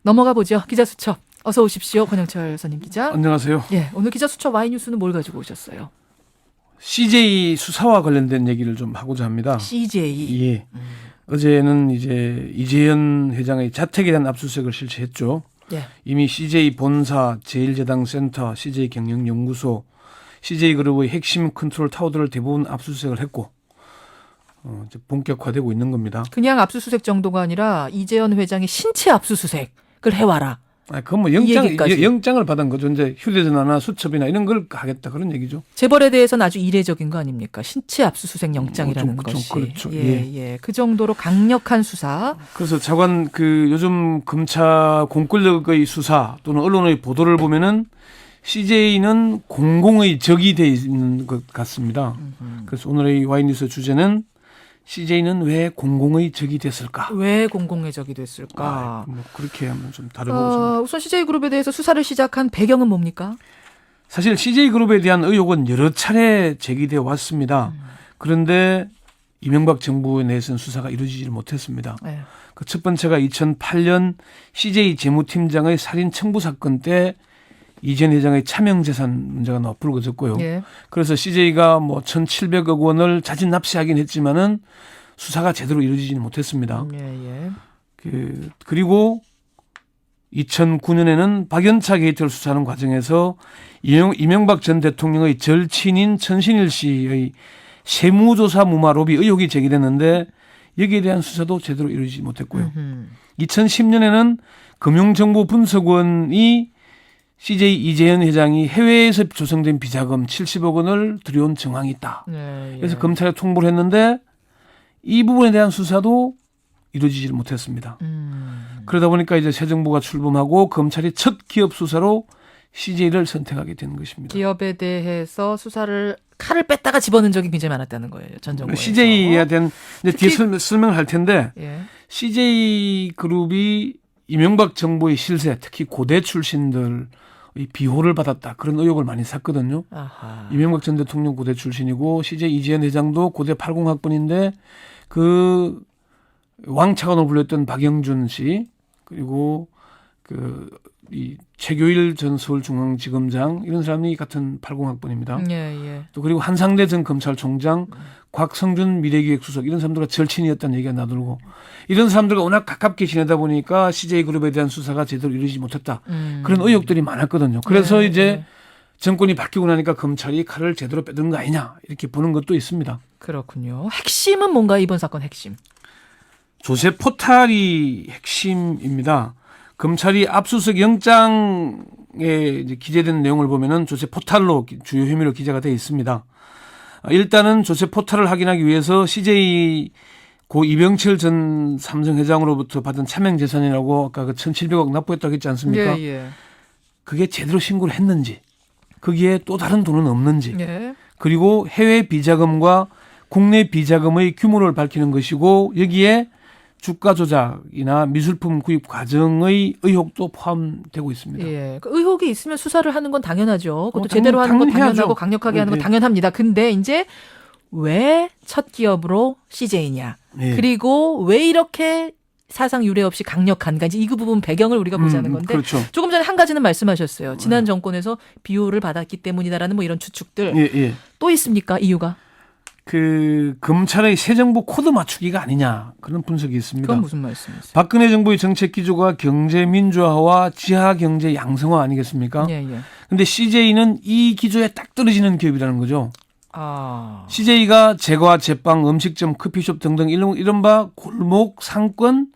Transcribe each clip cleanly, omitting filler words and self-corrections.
넘어가 보죠. 기자 수첩. 어서 오십시오. 권영철 선임 기자. 안녕하세요. 예, 오늘 기자 수첩 Y뉴스는 뭘 가지고 오셨어요? CJ 수사와 관련된 얘기를 좀 하고자 합니다. CJ. 예. 어제는 이제 이재현 회장의 자택에 대한 압수수색을 실시했죠. 예. 이미 CJ 본사, 제일제당센터, CJ 경영연구소, CJ그룹의 핵심 컨트롤 타워들을 대부분 압수수색을 했고 이제 본격화되고 있는 겁니다. 그냥 압수수색 정도가 아니라 이재현 회장의 신체 압수수색을 해와라. 그건 뭐 얘기까지. 영장을 받은 거죠. 이제 휴대전화나 수첩이나 이런 걸 하겠다 그런 얘기죠. 재벌에 대해서는 아주 이례적인 거 아닙니까? 신체 압수수색 영장이라는 것이. 그렇죠. 예. 그 정도로 강력한 수사. 그래서 차관 요즘 검찰 공권력의 수사 또는 언론의 보도를 보면은 CJ는 공공의 적이 돼 있는 것 같습니다. 그래서 오늘의 Y뉴스 주제는 CJ는 왜 공공의 적이 됐을까? 왜 공공의 적이 됐을까? 뭐 그렇게 한번 좀 다뤄보겠습니다. 우선 CJ그룹에 대해서 수사를 시작한 배경은 뭡니까? 사실 CJ그룹에 대한 의혹은 여러 차례 제기되어 왔습니다. 그런데 이명박 정부 내에서는 수사가 이루어지지 못했습니다. 네. 그 첫 번째가 2008년 CJ 재무팀장의 살인 청부 사건 때 이재현 회장의 차명재산 문제가 너무 불거졌고요. 예. 그래서 CJ가 뭐 1,700억 원을 자진 납세하긴 했지만은 수사가 제대로 이루어지지는 못했습니다. 예. 그리고 2009년에는 박연차 게이트를 수사하는 과정에서 이명박 전 대통령의 절친인 천신일 씨의 세무조사 무마 로비 의혹이 제기됐는데 여기에 대한 수사도 제대로 이루어지지 못했고요. 2010년에는 금융정보분석원이 CJ 이재현 회장이 해외에서 조성된 비자금 70억 원을 들여온 정황이 있다. 예. 그래서 검찰에 통보를 했는데 이 부분에 대한 수사도 이루어지지 못했습니다. 그러다 보니까 이제 새 정부가 출범하고 검찰이 첫 기업 수사로 CJ를 선택하게 된 것입니다. 기업에 대해서 수사를 칼을 뺐다가 집어넣은 적이 굉장히 많았다는 거예요. 전 정부에서. CJ에 대한 이제 뒤에 설명을 할 텐데 예. CJ그룹이 이명박 정부의 실세, 특히 고대 출신들의 비호를 받았다. 그런 의혹을 많이 샀거든요. 아하. 이명박 전 대통령 고대 출신이고 CJ 이재현 회장도 고대 80학번인데 그 왕차관으로 불렸던 박영준 씨 그리고 이 최교일 전 서울중앙지검장 이런 사람이 같은 80학번입니다. 예. 또 그리고 한상대 전 검찰총장, 곽성준 미래기획수석 이런 사람들과 절친이었다는 얘기가 나돌고 이런 사람들과 워낙 가깝게 지내다 보니까 CJ그룹에 대한 수사가 제대로 이루어지지 못했다. 그런 의혹들이 많았거든요. 그래서 이제 정권이 바뀌고 나니까 검찰이 칼을 제대로 빼든 거 아니냐 이렇게 보는 것도 있습니다. 그렇군요. 핵심은 뭔가 이번 사건 핵심? 조세 포탈이 핵심입니다. 검찰이 압수수색 영장에 이제 기재된 내용을 보면은 조세 포탈로 주요 혐의로 기재가 되어 있습니다. 일단은 조세 포탈을 확인하기 위해서 CJ 고 이병철 전 삼성 회장으로부터 받은 차명 재산이라고 아까 그 1,700억 납부했다고 했지 않습니까? 예. 그게 제대로 신고를 했는지, 거기에 또 다른 돈은 없는지, 예. 그리고 해외 비자금과 국내 비자금의 규모를 밝히는 것이고 여기에 주가 조작이나 미술품 구입 과정의 의혹도 포함되고 있습니다. 예. 그 의혹이 있으면 수사를 하는 건 당연하죠. 그것도 당연- 제대로 하는 건 당연히 당연하고 해야죠. 강력하게 하는 건 네. 당연합니다. 근데 이제 왜 첫 기업으로 CJ냐? 네. 그리고 왜 이렇게 사상 유례 없이 강력한가? 이제 이 부분 배경을 우리가 보자는 건데 그렇죠. 조금 전에 한 가지는 말씀하셨어요. 지난 정권에서 비호를 받았기 때문이다라는 뭐 이런 추측들. 예. 또 있습니까? 이유가? 검찰의 새 정부 코드 맞추기가 아니냐 그런 분석이 있습니다. 그건 무슨 말씀이세요? 박근혜 정부의 정책 기조가 경제 민주화와 지하 경제 양성화 아니겠습니까? 예. 근데 CJ는 이 기조에 딱 떨어지는 기업이라는 거죠. 아. CJ가 제과, 제빵, 음식점, 커피숍 등등 이른바 골목 상권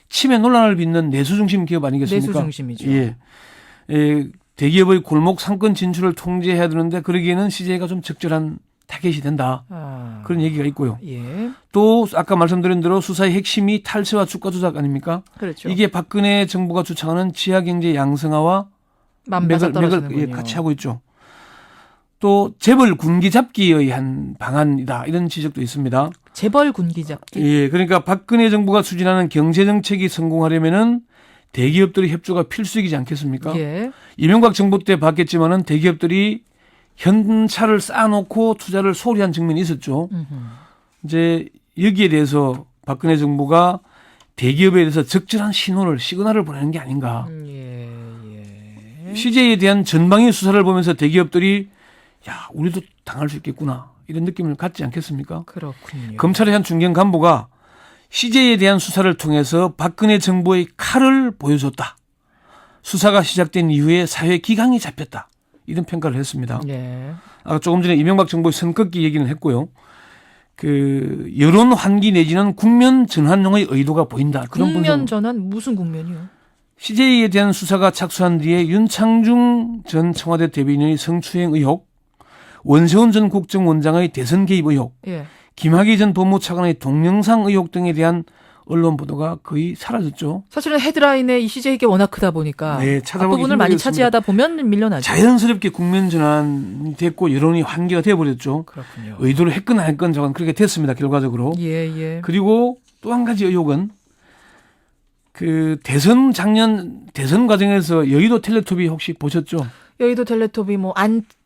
침해 논란을 빚는 내수 중심 기업 아니겠습니까? 내수 중심이죠. 예. 대기업의 골목 상권 진출을 통제해야 되는데 그러기에는 CJ가 좀 적절한 타겟이 된다. 그런 얘기가 있고요. 예. 또 아까 말씀드린 대로 수사의 핵심이 탈세와 주가 조작 아닙니까? 그렇죠. 이게 박근혜 정부가 주창하는 지하경제 양성화와 맞아 떨어지는군요. 맥을 같이 하고 있죠. 또 재벌 군기 잡기의 한 방안이다 이런 지적도 있습니다. 재벌 군기 잡기. 예, 그러니까 박근혜 정부가 추진하는 경제 정책이 성공하려면은 대기업들의 협조가 필수이지 않겠습니까? 예. 이명박 정부 때 봤겠지만은 대기업들이 현찰을 쌓아놓고 투자를 소홀히 한 측면이 있었죠. 이제 여기에 대해서 박근혜 정부가 대기업에 대해서 적절한 시그널을 보내는 게 아닌가. 예. CJ에 대한 전방위 수사를 보면서 대기업들이 야, 우리도 당할 수 있겠구나. 이런 느낌을 갖지 않겠습니까? 그렇군요. 검찰의 한 중견 간부가 CJ에 대한 수사를 통해서 박근혜 정부의 칼을 보여줬다. 수사가 시작된 이후에 사회 기강이 잡혔다. 이런 평가를 했습니다. 예. 조금 전에 이명박 정부의 선긋기 얘기는 했고요. 그 여론 환기 내지는 국면 전환용의 의도가 보인다. 그런 국면 분석. 전환 무슨 국면이요? CJ에 대한 수사가 착수한 뒤에 윤창중 전 청와대 대변인의 성추행 의혹, 원세훈 전 국정원장의 대선 개입 의혹, 예. 김학의 전 법무차관의 동영상 의혹 등에 대한 언론 보도가 거의 사라졌죠. 사실은 헤드라인에 이 CJ가 워낙 크다 보니까 네, 찾아보기 앞부분을 많이 힘들겠습니다. 차지하다 보면 밀려나죠. 자연스럽게 국면 전환이 됐고 여론이 환기가 돼버렸죠. 그렇군요. 의도를 했건 안 했건 저건 그렇게 됐습니다. 결과적으로. 예. 그리고 또 한 가지 의혹은 그 작년 대선 과정에서 여의도 텔레토비 혹시 보셨죠? 여의도 텔레토비 뭐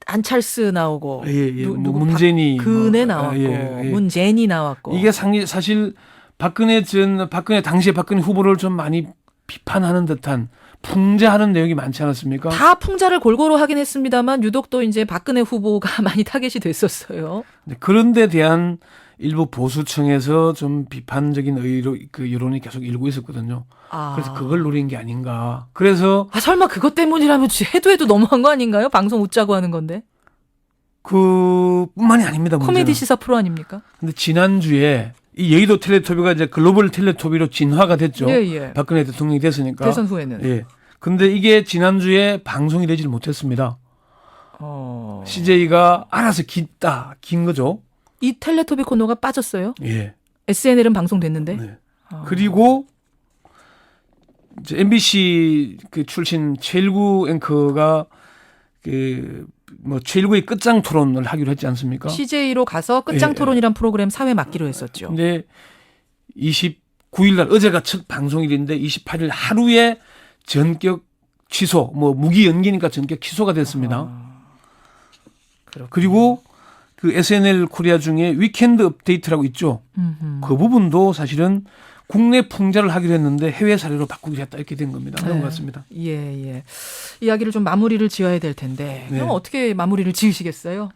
안찰스 나오고 문재인이 박근혜 나왔고 문재인이 나왔고 이게 사실 당시에 박근혜 후보를 좀 많이 비판하는 듯한 풍자하는 내용이 많지 않았습니까? 다 풍자를 골고루 하긴 했습니다만 유독 또 이제 박근혜 후보가 많이 타겟이 됐었어요. 그런 데 대한 일부 보수층에서 좀 비판적인 여론이 계속 일고 있었거든요. 그래서 그걸 노린 게 아닌가. 그래서 설마 그것 때문이라면 해도 너무한 거 아닌가요? 방송 웃자고 하는 건데. 그뿐만이 아닙니다. 코미디 문제는. 시사 프로 아닙니까? 근데 지난주에 이 여의도 텔레토비가 이제 글로벌 텔레토비로 진화가 됐죠. 예. 박근혜 대통령이 됐으니까. 대선 후에는. 예. 근데 이게 지난주에 방송이 되질 못했습니다. CJ가 알아서 긴 거죠. 이 텔레토비 코너가 빠졌어요? 예. SNL은 방송됐는데. 네. 그리고 이제 MBC 그 출신 최일구 앵커가 최일구의 끝장 토론을 하기로 했지 않습니까? CJ로 가서 끝장 토론이란 프로그램 사회 맡기로 했었죠. 근데 29일 날 어제가 첫 방송일인데 28일 하루에 전격 취소, 무기 연기니까 전격 취소가 됐습니다. 그리고 그 SNL 코리아 중에 위켄드 업데이트라고 있죠. 그 부분도 사실은 국내 풍자를 하기로 했는데 해외 사례로 바꾸기로 했다 이렇게 된 겁니다. 그런 것 같습니다. 예. 이야기를 좀 마무리를 지어야 될 텐데 그럼 어떻게 마무리를 지으시겠어요?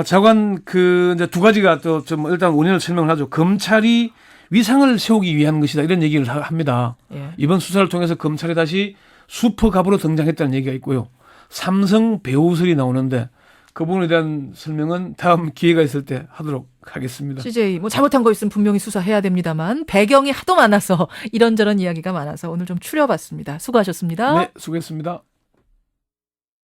자관 이제 두 가지가 또 좀 일단 원인을 설명을 하죠. 검찰이 위상을 세우기 위한 것이다 이런 얘기를 합니다. 예. 이번 수사를 통해서 검찰이 다시 슈퍼갑으로 등장했다는 얘기가 있고요. 삼성 배우설이 나오는데 그 부분에 대한 설명은 다음 기회가 있을 때 하도록 하겠습니다. CJ 잘못한 거 있으면 분명히 수사해야 됩니다만 배경이 하도 많아서 이런저런 이야기가 많아서 오늘 좀 추려봤습니다. 수고하셨습니다. 네, 수고했습니다.